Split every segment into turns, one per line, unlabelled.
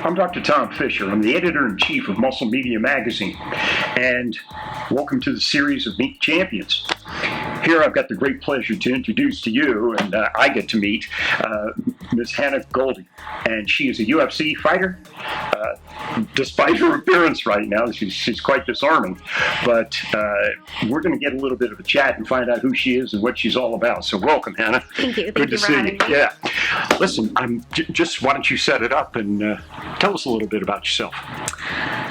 I'm Dr. Tom Fisher. I'm the editor-in-chief of Muscle Media Magazine, and welcome to the series of Meet Champions. Here I've got the great pleasure to introduce to you, and I get to meet Ms. Hannah Goldy, and she is a UFC fighter. Despite her appearance right now, she's quite disarming, but we're going to get a little bit of a chat and find out who she is and what she's all about. So welcome, Hannah.
Thank you.
Good to see you. Yeah. Listen, just why don't you set it up and tell us a little bit about yourself.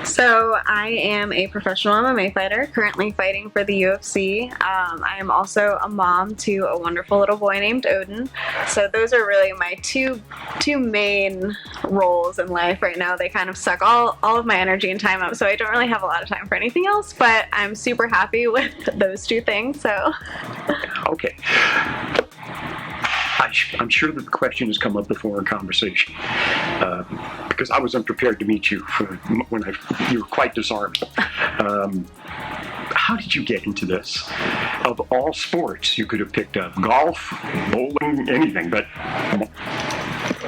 So I am a professional MMA fighter, currently fighting for the UFC. I am also a mom to a wonderful little boy named Odin. So those are really my two main roles in life right now. They kind of suck all of my energy and time up, so I don't really have a lot of time for anything else, but I'm super happy with those two things. So
okay. I'm sure that the question has come up before in conversation, because I was unprepared to meet you when you were quite disarming. How did you get into this? Of all sports, you could have picked up golf, bowling, anything, but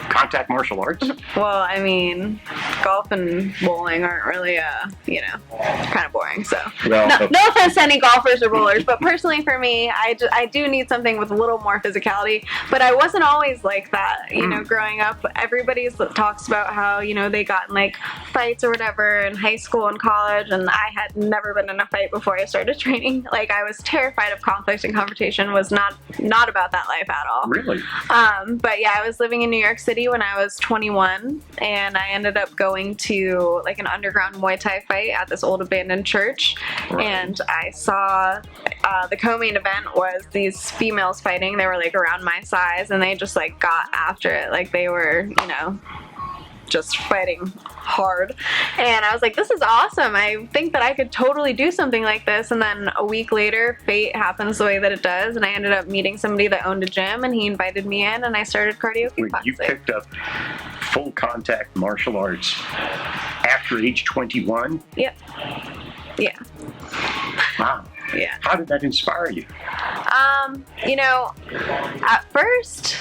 contact martial arts?
Well, I mean, golf and bowling aren't really, kind of boring. So,
well,
no offense to any golfers or bowlers, but personally for me, I do need something with a little more physicality. But I wasn't always like that. You know, growing up, everybody talks about how, they got in like fights or whatever in high school and college, and I had never been in a fight before I started training. Like, I was terrified of conflict and confrontation, was not about that life at all.
Really?
But yeah, I was living in New York City when I was 21, and I ended up going to like an underground Muay Thai fight at this old abandoned church.
Right.
And I saw the co-main event was these females fighting. They were like around my size, and they just like got after it. Like, they were, just fighting hard, and I was like, this is awesome. I think that I could totally do something like this. And then a week later, fate happens the way that it does, and I ended up meeting somebody that owned a gym, and he invited me in, and I started cardio kickboxing.
You picked up full contact martial arts after age 21?
Yep. Yeah.
Wow.
Yeah.
How did that inspire you?
At first,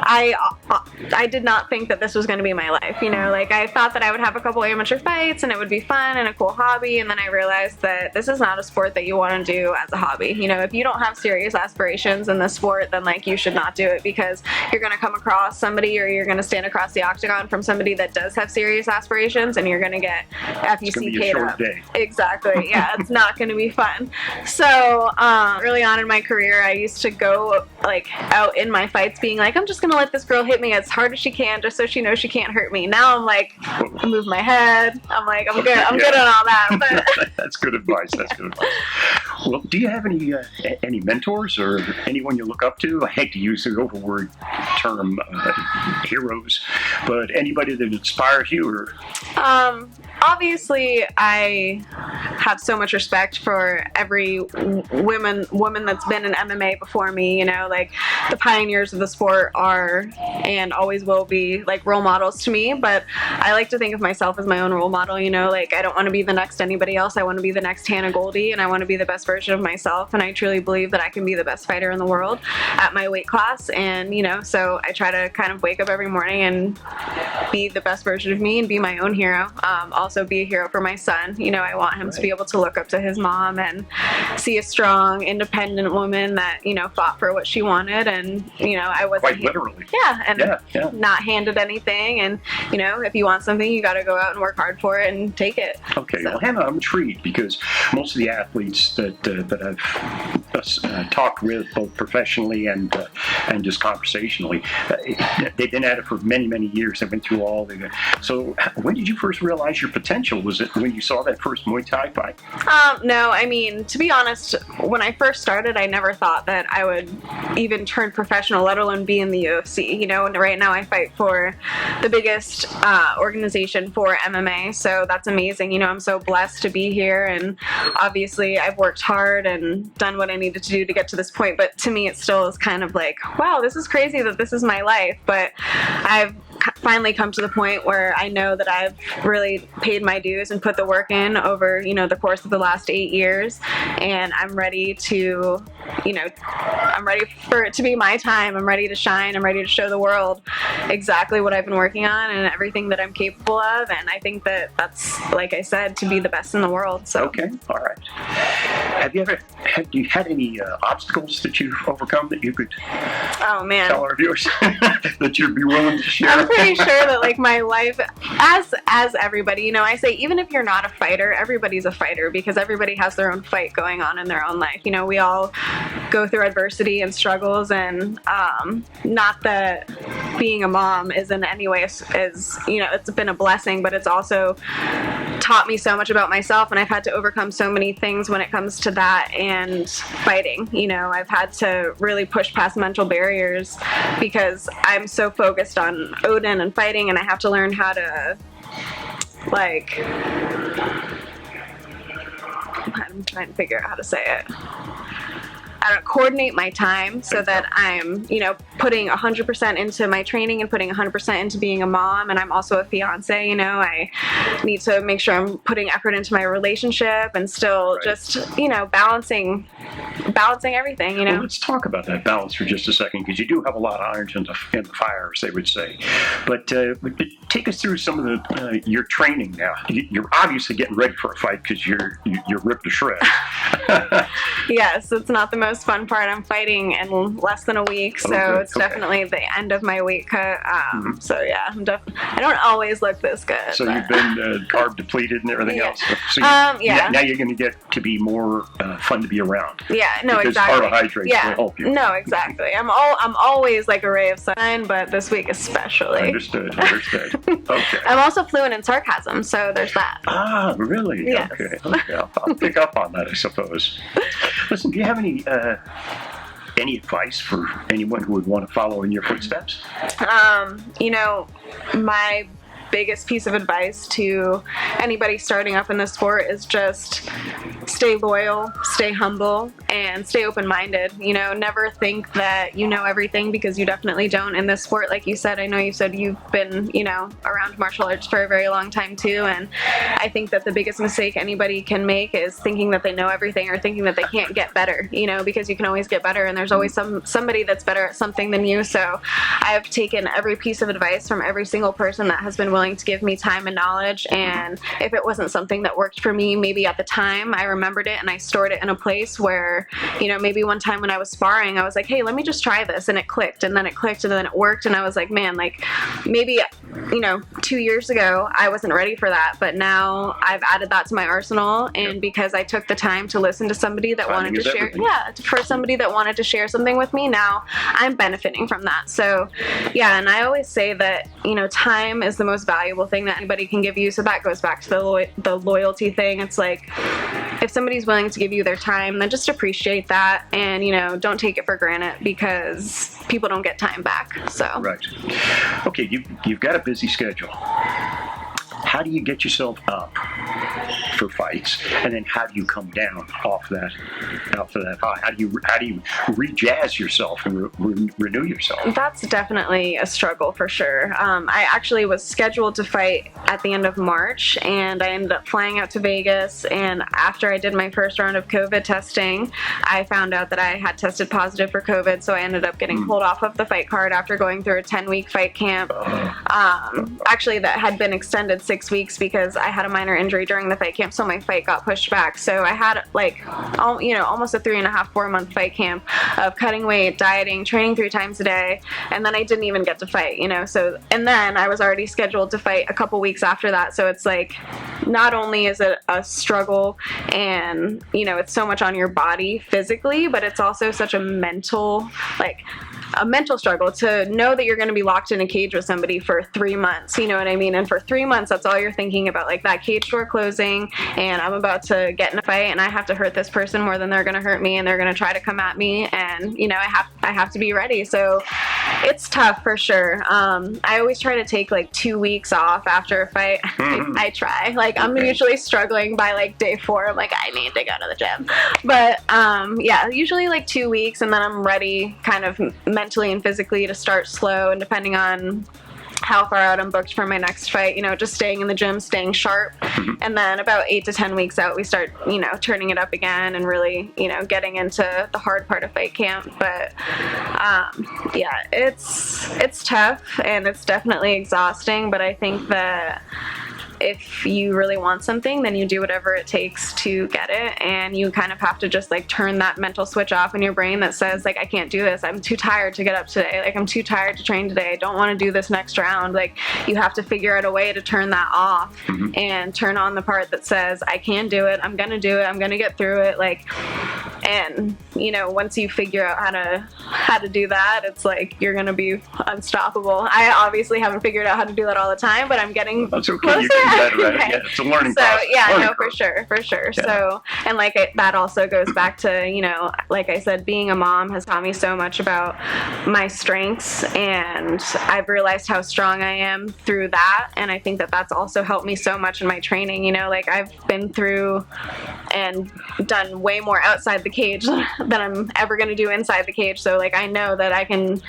I did not think that this was going to be my life. Like, I thought that I would have a couple amateur fights and it would be fun and a cool hobby. And then I realized that this is not a sport that you want to do as a hobby. If you don't have serious aspirations in the sport, then like, you should not do it, because you're going to come across somebody, or you're going to stand across the octagon from somebody that does have serious aspirations, and you're going to get FUCK'd up.
Day.
Exactly. Yeah, it's not going to be fun. So early on in my career, I used to go like out in my fights being like, I'm just going to let this girl hit me as hard as she can just so she knows she can't hurt me. Now I'm like, I move my head. I'm like, I'm good. I'm good on all that. But
That's good advice. That's good advice. Well, do you have any mentors or anyone you look up to? I hate to use the overword term heroes, but anybody that inspires you? Or
obviously, I have so much respect for every woman that's been in MMA before me. Like, the pioneers of the sport are and always will be like role models to me. But I like to think of myself as my own role model. Like, I don't want to be the next anybody else. I want to be the next Hannah Goldy, and I want to be the best version of myself. And I truly believe that I can be the best fighter in the world at my weight class. And so I try to kind of wake up every morning and be the best version of me and be my own hero. Also be a hero for my son. I want him to be able to look up to his mom and see a strong, independent woman that, fought for what she wanted. And, I wasn't...
Quite literally.
Yeah, and not handed anything. And, if you want something, you got to go out and work hard for it and take it.
Okay. So. Well, Hannah, I'm intrigued, because most of the athletes that I've talked with, both professionally and just conversationally, they've been at it for many, many years. They've been through all the... So when did you first realize your potential? Was it when you saw that first Muay Thai fight?
No, I mean, to be honest, when I first started, I never thought that I would even turn professional, let alone be in the UFC. And right now I fight for the biggest organization for MMA, so that's amazing. I'm so blessed to be here, and obviously I've worked hard and done what I needed to do to get to this point, but to me it still is kind of like, wow, this is crazy that this is my life. But I've finally come to the point where I know that I've really paid my dues and put the work in over, the course of the last 8 years, and I'm ready to, I'm ready for it to be my time. I'm ready to shine. I'm ready to show the world exactly what I've been working on and everything that I'm capable of, and I think that that's, like I said, to be the best in the world. So.
Okay, all right. Have you had any obstacles that you've overcome that you could tell our viewers that you'd be willing to share?
I'm pretty sure that like my life, as everybody, I say even if you're not a fighter, everybody's a fighter because everybody has their own fight going on in their own life. We all go through adversity and struggles, and not that being a mom is in any way is it's been a blessing, but it's also taught me so much about myself, and I've had to overcome so many things when it comes to that and fighting. I've had to really push past mental barriers because I'm so focused on Odin and fighting, and I have to learn how to I'm trying to figure out how to say it. I don't coordinate my time so that I'm, putting 100% into my training and putting 100% into being a mom, and I'm also a fiance. I need to make sure I'm putting effort into my relationship and still just, balancing everything.
Well, let's talk about that balance for just a second, because you do have a lot of irons in the fire, as they would say. But take us through some of your training now. You're obviously getting ready for a fight because you're ripped to shreds.
Yes, it's not the most fun part. I'm fighting in less than a week, so it's definitely the end of my weight cut. So yeah, I don't always look this good.
So you've been carb depleted and everything else. So now you're going to get to be more fun to be around.
Yeah, no,
because
exactly.
Carbohydrates will help you.
No, exactly. I'm always like a ray of sunshine, but this week especially.
Understood. Okay.
I'm also fluent in sarcasm, so there's that.
Ah, really?
Yes.
Okay. I'll pick up on that, I suppose. Listen, do you have any advice for anyone who would want to follow in your footsteps?
My biggest piece of advice to anybody starting up in the sport is just stay loyal, stay humble, and stay open-minded. Never think that you know everything, because you definitely don't in this sport. Like you said, I know you said you've been, around martial arts for a very long time too, and I think that the biggest mistake anybody can make is thinking that they know everything or thinking that they can't get better, because you can always get better, and there's always somebody that's better at something than you. So I've taken every piece of advice from every single person that has been willing to give me time and knowledge, and if it wasn't something that worked for me, maybe at the time I remembered it and I stored it in a place where, maybe one time when I was sparring, I was like, hey, let me just try this, and it clicked, and then it clicked, and then it worked, and I was like, man, maybe 2 years ago I wasn't ready for that, but now I've added that to my arsenal, and because I took the time to listen to somebody that wanted to share, for somebody that wanted to share something with me, now I'm benefiting from that. So and I always say that time is the most valuable thing that anybody can give you, so that goes back to the loyalty thing. It's like, if somebody's willing to give you their time, then just appreciate that, and don't take it for granted, because people don't get time back. So
right. Okay, you've got a busy schedule. How do you get yourself up for fights, and then how do you come down off that high? How do you re-jazz yourself and renew yourself?
That's definitely a struggle for sure. I actually was scheduled to fight at the end of March, and I ended up flying out to Vegas, and after I did my first round of COVID testing, I found out that I had tested positive for COVID, so I ended up getting pulled off of the fight card after going through a 10-week fight camp. Actually, that had been extended 6 weeks because I had a minor injury during the fight camp, so my fight got pushed back. So I had almost a 3.5-4 month fight camp of cutting weight, dieting, training 3 times a day, and then I didn't even get to fight. So, and then I was already scheduled to fight a couple weeks after that. So it's like, not only is it a struggle, and it's so much on your body physically, but it's also such a mental struggle to know that you're going to be locked in a cage with somebody for 3 months, you know what I mean? And for 3 months, that's all you're thinking about, like that cage door closing, and I'm about to get in a fight, and I have to hurt this person more than they're going to hurt me, and they're going to try to come at me, and I have to be ready. So it's tough for sure. I always try to take 2 weeks off after a fight. I try. I'm usually struggling by day 4. I'm like, I need to go to the gym. But usually 2 weeks, and then I'm ready kind of mentally and physically to start slow, and depending on how far out I'm booked for my next fight, you know, just staying in the gym, staying sharp. And then about 8 to 10 weeks out, we start, you know, turning it up again and really, you know, getting into the hard part of fight camp. But yeah, it's tough and it's definitely exhausting, but I think that if you really want something, then you do whatever it takes to get it, and you kind of have to just like turn that mental switch off in your brain that says like, I can't do this, I'm too tired to get up today, like I'm too tired to train today, I don't want to do this next round. Like you have to figure out a way to turn that off and turn on the part that says, I can do it, I'm gonna do it, I'm gonna get through it. Like, and you know, once you figure out how to do that, it's like you're gonna be unstoppable. I obviously haven't figured out how to do that all the time, but I'm getting
That's okay.
closer.
You can get better at it. Yeah, it's a learning process.
Yeah,
learning
no,
process.
for sure.
Yeah.
So, and like that also goes back to, you know, like I said, being a mom has taught me so much about my strengths, and I've realized how strong I am through that. And I think that that's also helped me so much in my training. You know, like I've been through and done way more outside the cage than I'm ever going to do inside the cage. So like I know that I can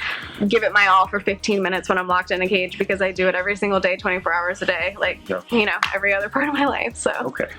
give it my all for 15 minutes when I'm locked in a cage, because I do it every single day, 24 hours a day, like, you know, every other part of my life. So
Okay.